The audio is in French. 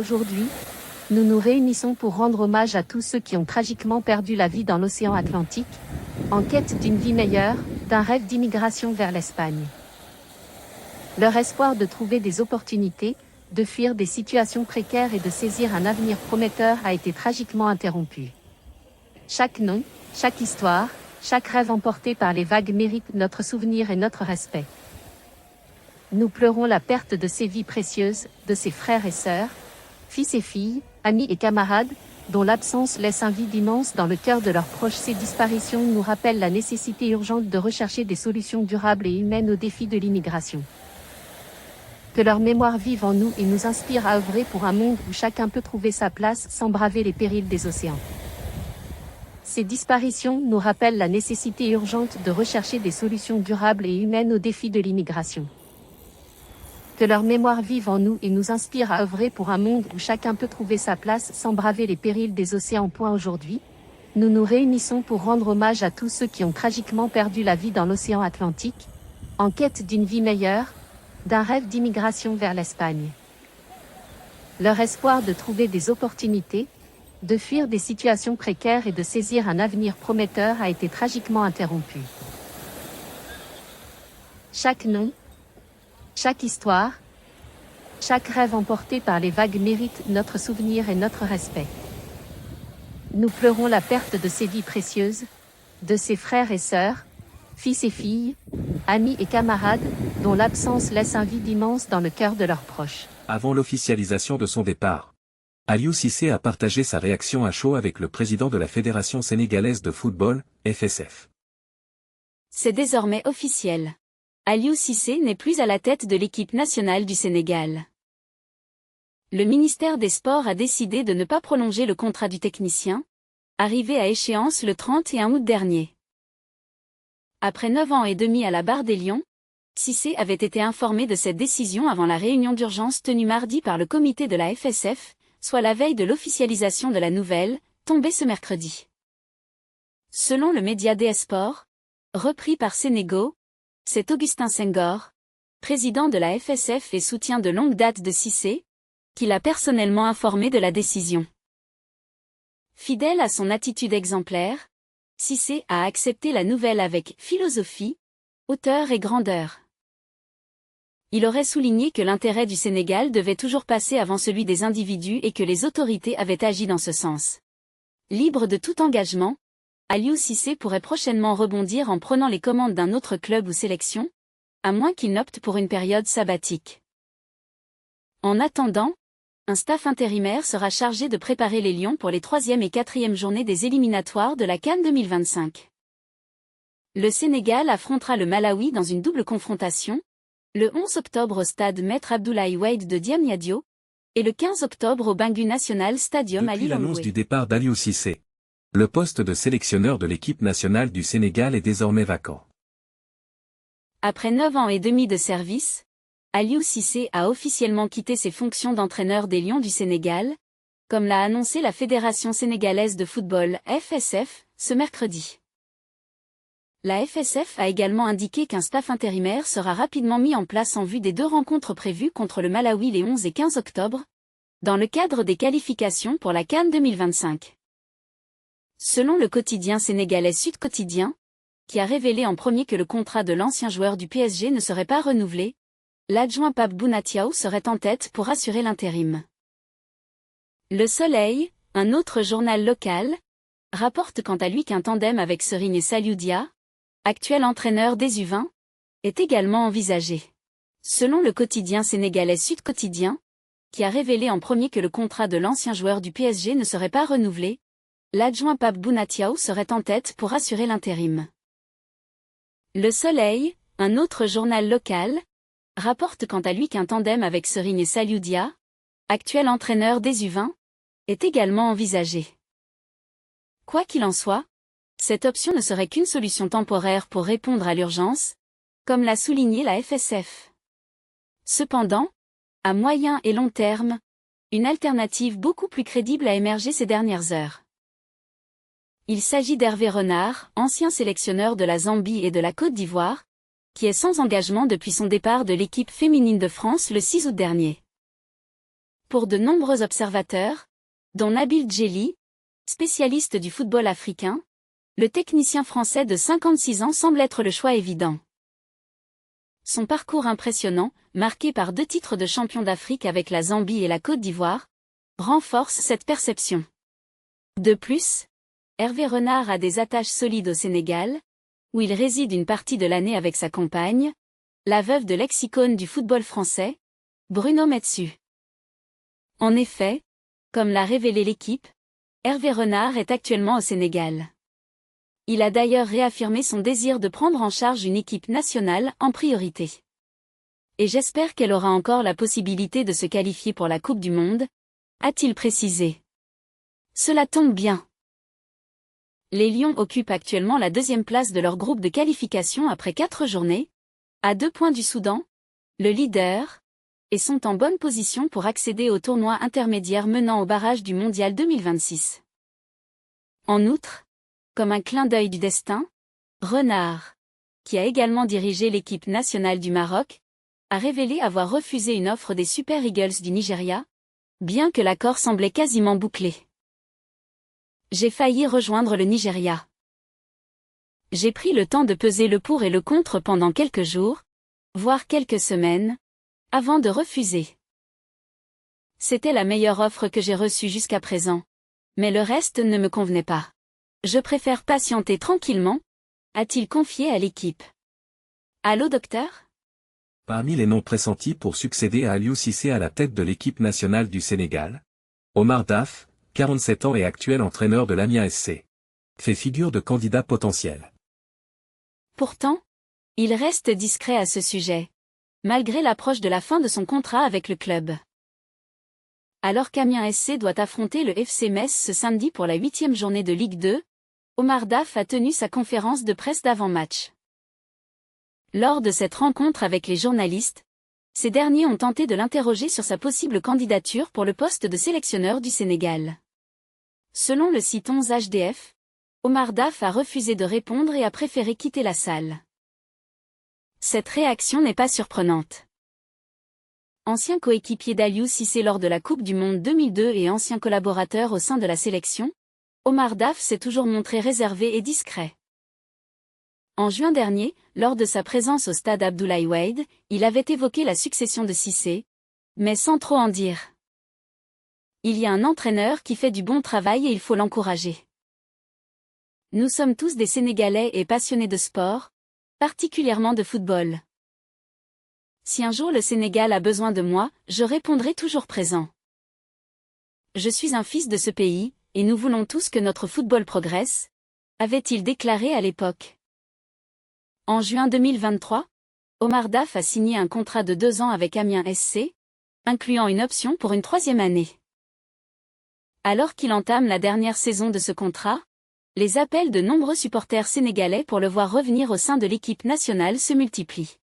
Aujourd'hui, nous nous réunissons pour rendre hommage à tous ceux qui ont tragiquement perdu la vie dans l'océan Atlantique, en quête d'une vie meilleure, d'un rêve d'immigration vers l'Espagne. Leur espoir de trouver des opportunités, de fuir des situations précaires et de saisir un avenir prometteur a été tragiquement interrompu. Chaque nom, chaque histoire, chaque rêve emporté par les vagues mérite notre souvenir et notre respect. Nous pleurons la perte de ces vies précieuses, de ces frères et sœurs, fils et filles, amis et camarades, dont l'absence laisse un vide immense dans le cœur de leurs proches. Ces disparitions nous rappellent la nécessité urgente de rechercher des solutions durables et humaines aux défis de l'immigration. Que leur mémoire vive en nous et nous inspire à œuvrer pour un monde où chacun peut trouver sa place sans braver les périls des océans. Ces disparitions nous rappellent la nécessité urgente de rechercher des solutions durables et humaines aux défis de l'immigration. Que leur mémoire vive en nous et nous inspire à œuvrer pour un monde où chacun peut trouver sa place sans braver les périls des océans. Aujourd'hui, nous nous réunissons pour rendre hommage à tous ceux qui ont tragiquement perdu la vie dans l'océan Atlantique, en quête d'une vie meilleure, d'un rêve d'immigration vers l'Espagne. Leur espoir de trouver des opportunités, de fuir des situations précaires et de saisir un avenir prometteur a été tragiquement interrompu. Chaque nom, chaque histoire, chaque rêve emporté par les vagues mérite notre souvenir et notre respect. Nous pleurons la perte de ces vies précieuses, de ces frères et sœurs, fils et filles, amis et camarades, dont l'absence laisse un vide immense dans le cœur de leurs proches. Avant l'officialisation de son départ, Aliou Cissé a partagé sa réaction à chaud avec le président de la Fédération sénégalaise de football, FSF. C'est désormais officiel. Aliou Cissé n'est plus à la tête de l'équipe nationale du Sénégal. Le ministère des Sports a décidé de ne pas prolonger le contrat du technicien, arrivé à échéance le 31 août dernier. Après 9 ans et demi à la barre des Lions, Cissé avait été informé de cette décision avant la réunion d'urgence tenue mardi par le comité de la FSF, soit la veille de l'officialisation de la nouvelle, tombée ce mercredi. Selon le média DS Sports, repris par Sénégo, c'est Augustin Senghor, président de la FSF et soutien de longue date de Cissé, qui l'a personnellement informé de la décision. Fidèle à son attitude exemplaire, Cissé a accepté la nouvelle avec philosophie, hauteur et grandeur. Il aurait souligné que l'intérêt du Sénégal devait toujours passer avant celui des individus et que les autorités avaient agi dans ce sens. Libre de tout engagement, Aliou Cissé pourrait prochainement rebondir en prenant les commandes d'un autre club ou sélection, à moins qu'il n'opte pour une période sabbatique. En attendant, un staff intérimaire sera chargé de préparer les Lions pour les 3e et 4e journées des éliminatoires de la CAN 2025. Le Sénégal affrontera le Malawi dans une double confrontation, le 11 octobre au stade Maître Abdoulaye Wade de Diamniadio, et le 15 octobre au Bangui National Stadium à Depuis l'annonce Lilongwe. du départ d'Aliou Cissé, le poste de sélectionneur de l'équipe nationale du Sénégal est désormais vacant. Après 9 ans et demi de service, Aliou Cissé a officiellement quitté ses fonctions d'entraîneur des Lions du Sénégal, comme l'a annoncé la Fédération sénégalaise de football, FSF, ce mercredi. La FSF a également indiqué qu'un staff intérimaire sera rapidement mis en place en vue des 2 rencontres prévues contre le Malawi les 11 et 15 octobre, dans le cadre des qualifications pour la CAN 2025. Selon le quotidien sénégalais Sud Quotidien, qui a révélé en premier que le contrat de l'ancien joueur du PSG ne serait pas renouvelé, l'adjoint Pape Bounatiao serait en tête pour assurer l'intérim. Le Soleil, un autre journal local, rapporte quant à lui qu'un tandem avec Serigne Saliou Dia, actuel entraîneur des U20, est également envisagé. Selon le quotidien sénégalais Sud Quotidien, qui a révélé en premier que le contrat de l'ancien joueur du PSG ne serait pas renouvelé, l'adjoint Pape Bounatiao serait en tête pour assurer l'intérim. Le Soleil, un autre journal local, rapporte quant à lui qu'un tandem avec Serigne Saliou Dia, actuel entraîneur des U20, est également envisagé. Quoi qu'il en soit, cette option ne serait qu'une solution temporaire pour répondre à l'urgence, comme l'a souligné la FSF. Cependant, à moyen et long terme, une alternative beaucoup plus crédible a émergé ces dernières heures. Il s'agit d'Hervé Renard, ancien sélectionneur de la Zambie et de la Côte d'Ivoire, qui est sans engagement depuis son départ de l'équipe féminine de France le 6 août dernier. Pour de nombreux observateurs, dont Nabil Djelli, spécialiste du football africain, le technicien français de 56 ans semble être le choix évident. Son parcours impressionnant, marqué par 2 titres de champion d'Afrique avec la Zambie et la Côte d'Ivoire, renforce cette perception. De plus, Hervé Renard a des attaches solides au Sénégal, où il réside une partie de l'année avec sa compagne, la veuve de l'ex-icône du football français, Bruno Metsu. En effet, comme l'a révélé l'équipe, Hervé Renard est actuellement au Sénégal. Il a d'ailleurs réaffirmé son désir de prendre en charge une équipe nationale en priorité. Et j'espère qu'elle aura encore la possibilité de se qualifier pour la Coupe du Monde, a-t-il précisé. Cela tombe bien. Les Lions occupent actuellement la 2e place de leur groupe de qualification après 4 journées, à 2 points du Soudan, le leader, et sont en bonne position pour accéder au tournoi intermédiaire menant au barrage du Mondial 2026. En outre, comme un clin d'œil du destin, Renard, qui a également dirigé l'équipe nationale du Maroc, a révélé avoir refusé une offre des Super Eagles du Nigeria, bien que l'accord semblait quasiment bouclé. J'ai failli rejoindre le Nigeria. J'ai pris le temps de peser le pour et le contre pendant quelques jours, voire quelques semaines, avant de refuser. C'était la meilleure offre que j'ai reçue jusqu'à présent, mais le reste ne me convenait pas. Je préfère patienter tranquillement, a-t-il confié à l'équipe. Allô docteur ? Parmi les noms pressentis pour succéder à Aliou Cissé à la tête de l'équipe nationale du Sénégal, Omar Daf, 47 ans et actuel entraîneur de l'Amiens SC, fait figure de candidat potentiel. Pourtant, il reste discret à ce sujet, malgré l'approche de la fin de son contrat avec le club. Alors qu'Amiens SC doit affronter le FC Metz ce samedi pour la 8e journée de Ligue 2, Omar Daf a tenu sa conférence de presse d'avant-match. Lors de cette rencontre avec les journalistes, ces derniers ont tenté de l'interroger sur sa possible candidature pour le poste de sélectionneur du Sénégal. Selon le site 11 HDF, Omar Daf a refusé de répondre et a préféré quitter la salle. Cette réaction n'est pas surprenante. Ancien coéquipier d'Aliou Cissé lors de la Coupe du Monde 2002 et ancien collaborateur au sein de la sélection, Omar Daf s'est toujours montré réservé et discret. En juin dernier, lors de sa présence au stade Abdoulaye Wade, il avait évoqué la succession de Cissé, mais sans trop en dire. Il y a un entraîneur qui fait du bon travail et il faut l'encourager. Nous sommes tous des Sénégalais et passionnés de sport, particulièrement de football. Si un jour le Sénégal a besoin de moi, je répondrai toujours présent. Je suis un fils de ce pays, et nous voulons tous que notre football progresse, avait-il déclaré à l'époque. En juin 2023, Omar Daf a signé un contrat de 2 ans avec Amiens SC, incluant une option pour une 3e année. Alors qu'il entame la dernière saison de ce contrat, les appels de nombreux supporters sénégalais pour le voir revenir au sein de l'équipe nationale se multiplient.